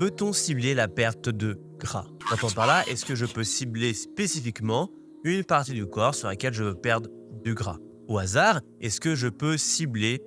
Peut-on cibler la perte de gras? J'entends par là, est-ce que je peux cibler spécifiquement une partie du corps sur laquelle je veux perdre du gras? Au hasard, est-ce que je peux cibler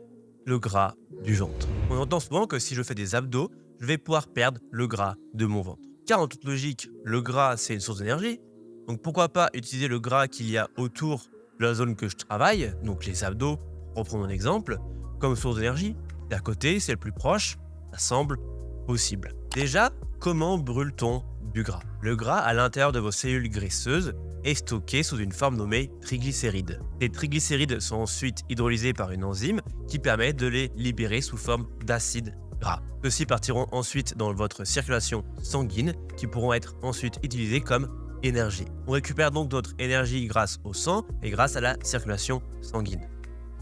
le gras du ventre? On entend souvent que si je fais des abdos, je vais pouvoir perdre le gras de mon ventre. Car en toute logique, le gras, c'est une source d'énergie. Donc pourquoi pas utiliser le gras qu'il y a autour de la zone que je travaille, donc les abdos, pour reprendre mon exemple, comme source d'énergie. D'à côté, c'est le plus proche, ça semble possible. Déjà, comment brûle-t-on du gras? Le gras à l'intérieur de vos cellules graisseuses est stocké sous une forme nommée triglycérides. Les triglycérides sont ensuite hydrolysés par une enzyme qui permet de les libérer sous forme d'acides gras. Ceux-ci partiront ensuite dans votre circulation sanguine qui pourront être ensuite utilisés comme énergie. On récupère donc notre énergie grâce au sang et grâce à la circulation sanguine.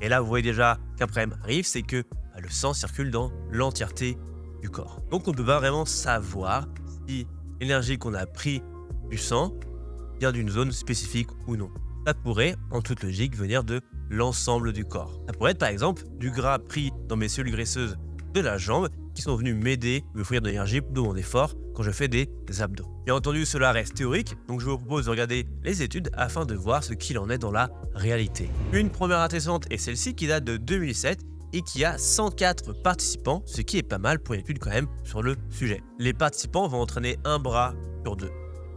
Et là, vous voyez déjà qu'un problème arrive, c'est que le sang circule dans l'entièreté du corps. Donc on ne peut pas vraiment savoir si l'énergie qu'on a pris du sang vient d'une zone spécifique ou non. Ça pourrait, en toute logique, venir de l'ensemble du corps. Ça pourrait être par exemple du gras pris dans mes cellules graisseuses de la jambe qui sont venus m'aider, me fournir de l'énergie de mon effort quand je fais des abdos. Bien entendu, cela reste théorique, donc je vous propose de regarder les études afin de voir ce qu'il en est dans la réalité. Une première intéressante est celle-ci qui date de 2007 et qui a 104 participants, ce qui est pas mal pour une étude quand même sur le sujet. Les participants vont entraîner un bras sur deux.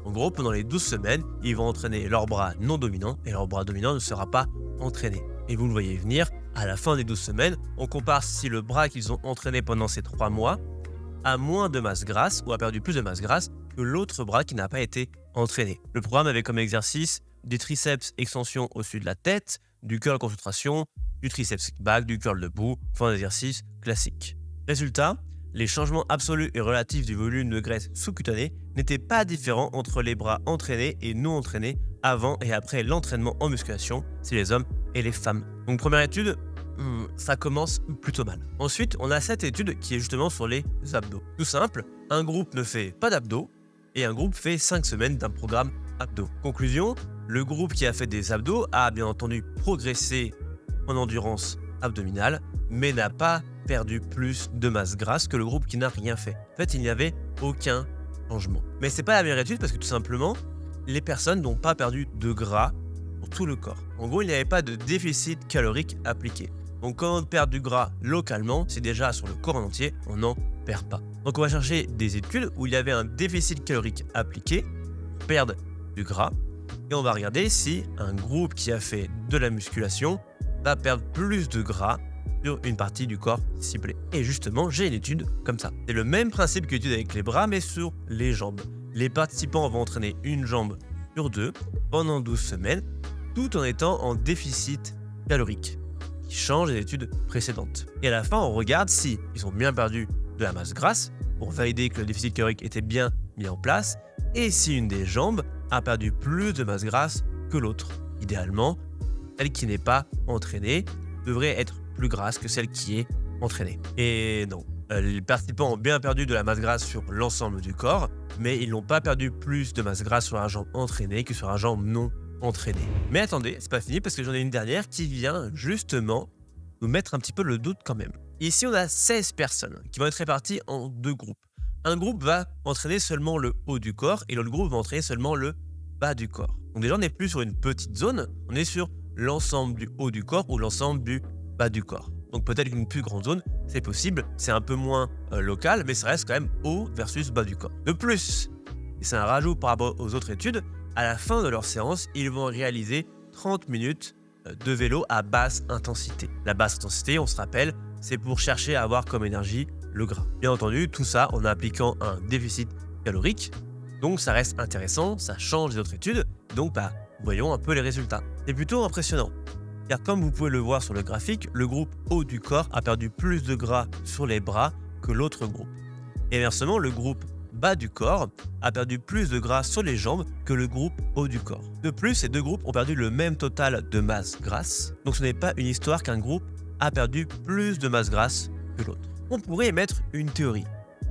En gros, pendant les 12 semaines, ils vont entraîner leur bras non dominant et leur bras dominant ne sera pas entraîné. Et vous le voyez venir, à la fin des 12 semaines, on compare si le bras qu'ils ont entraîné pendant ces 3 mois a moins de masse grasse ou a perdu plus de masse grasse que l'autre bras qui n'a pas été entraîné. Le programme avait comme exercice des triceps extension au-dessus de la tête, du curl concentration, du triceps kickback, du curl debout, enfin un exercice classique. Résultat, les changements absolus et relatifs du volume de graisse sous-cutanée n'étaient pas différents entre les bras entraînés et non entraînés avant et après l'entraînement en musculation, c'est les hommes et les femmes. Donc première étude, ça commence plutôt mal. Ensuite, on a cette étude qui est justement sur les abdos. Tout simple, un groupe ne fait pas d'abdos et un groupe fait 5 semaines d'un programme abdos. Conclusion, le groupe qui a fait des abdos a bien entendu progressé en endurance abdominale, mais n'a pas perdu plus de masse grasse que le groupe qui n'a rien fait. En fait, il n'y avait aucun changement. Mais c'est pas la meilleure étude parce que tout simplement, les personnes n'ont pas perdu de gras pour tout le corps. En gros, il n'y avait pas de déficit calorique appliqué. Donc quand on perd du gras localement, c'est déjà sur le corps en entier, on n'en perd pas. Donc on va chercher des études où il y avait un déficit calorique appliqué, perdre du gras, et on va regarder si un groupe qui a fait de la musculation va perdre plus de gras sur une partie du corps ciblée. Et justement, j'ai une étude comme ça. C'est le même principe que l'étude avec les bras, mais sur les jambes. Les participants vont entraîner une jambe sur 2 pendant 12 semaines, tout en étant en déficit calorique, qui change des études précédentes. Et à la fin, on regarde si ils ont bien perdu de la masse grasse, pour valider que le déficit calorique était bien mis en place, et si une des jambes a perdu plus de masse grasse que l'autre. Idéalement, celle qui n'est pas entraînée devrait être plus grasse que celle qui est entraînée. Et non, les participants ont bien perdu de la masse grasse sur l'ensemble du corps, mais ils n'ont pas perdu plus de masse grasse sur la jambe entraînée que sur la jambe non entraînée. Mais attendez, c'est pas fini parce que j'en ai une dernière qui vient justement nous mettre un petit peu le doute quand même. Ici, on a 16 personnes qui vont être réparties en 2 groupes. Un groupe va entraîner seulement le haut du corps et l'autre groupe va entraîner seulement le bas du corps. Donc déjà, on n'est plus sur une petite zone, on est sur l'ensemble du haut du corps ou l'ensemble du bas du corps. Donc peut-être qu'une plus grande zone, c'est possible, c'est un peu moins local, mais ça reste quand même haut versus bas du corps. De plus, et c'est un rajout par rapport aux autres études, à la fin de leur séance, ils vont réaliser 30 minutes de vélo à basse intensité. La basse intensité, on se rappelle, c'est pour chercher à avoir comme énergie le gras. Bien entendu, tout ça en appliquant un déficit calorique, donc ça reste intéressant, ça change des autres études, donc voyons un peu les résultats. C'est plutôt impressionnant, car comme vous pouvez le voir sur le graphique, le groupe haut du corps a perdu plus de gras sur les bras que l'autre groupe. Et inversement, le groupe bas du corps a perdu plus de gras sur les jambes que le groupe haut du corps. De plus, ces deux groupes ont perdu le même total de masse grasse, donc ce n'est pas une histoire qu'un groupe a perdu plus de masse grasse que l'autre. On pourrait émettre une théorie.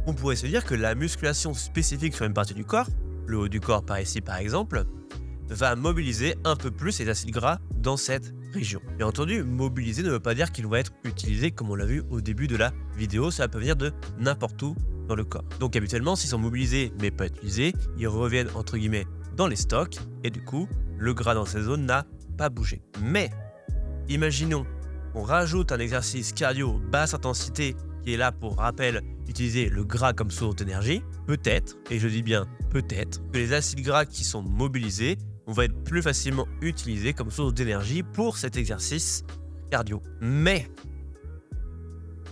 On pourrait se dire que la musculation spécifique sur une partie du corps, le haut du corps par ici par exemple, va mobiliser un peu plus les acides gras dans cette région. Bien entendu, mobiliser ne veut pas dire qu'ils vont être utilisés comme on l'a vu au début de la vidéo, ça peut venir de n'importe où dans le corps. Donc habituellement, s'ils sont mobilisés mais pas utilisés, ils reviennent entre guillemets dans les stocks et du coup, le gras dans ces zones n'a pas bougé. Mais imaginons qu'on rajoute un exercice cardio basse intensité qui est là pour rappel utiliser le gras comme source d'énergie. Peut-être, et je dis bien peut-être, que les acides gras qui sont mobilisés vont être plus facilement utilisés comme source d'énergie pour cet exercice cardio. Mais,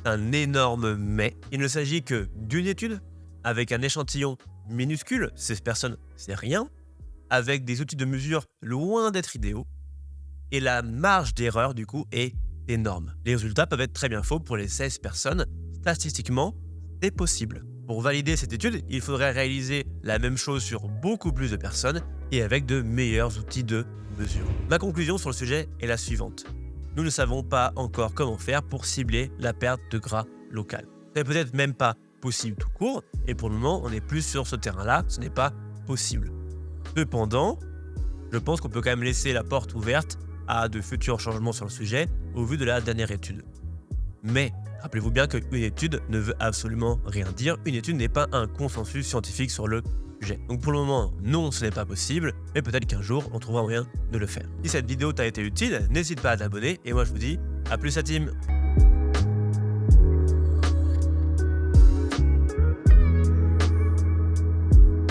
un énorme mais, il ne s'agit que d'une étude avec un échantillon minuscule, 16 personnes c'est rien, avec des outils de mesure loin d'être idéaux, et la marge d'erreur du coup est énorme. Les résultats peuvent être très bien faux pour les 16 personnes, statistiquement c'est possible. Pour valider cette étude, il faudrait réaliser la même chose sur beaucoup plus de personnes et avec de meilleurs outils de mesure. Ma conclusion sur le sujet est la suivante. Nous ne savons pas encore comment faire pour cibler la perte de gras local. Ce n'est peut-être même pas possible tout court, et pour le moment, on est plus sur ce terrain-là, ce n'est pas possible. Cependant, je pense qu'on peut quand même laisser la porte ouverte à de futurs changements sur le sujet au vu de la dernière étude. Mais rappelez-vous bien qu'une étude ne veut absolument rien dire. Une étude n'est pas un consensus scientifique sur le sujet. Donc pour le moment, non, ce n'est pas possible, mais peut-être qu'un jour, on trouvera un moyen de le faire. Si cette vidéo t'a été utile, n'hésite pas à t'abonner et moi je vous dis à plus la team.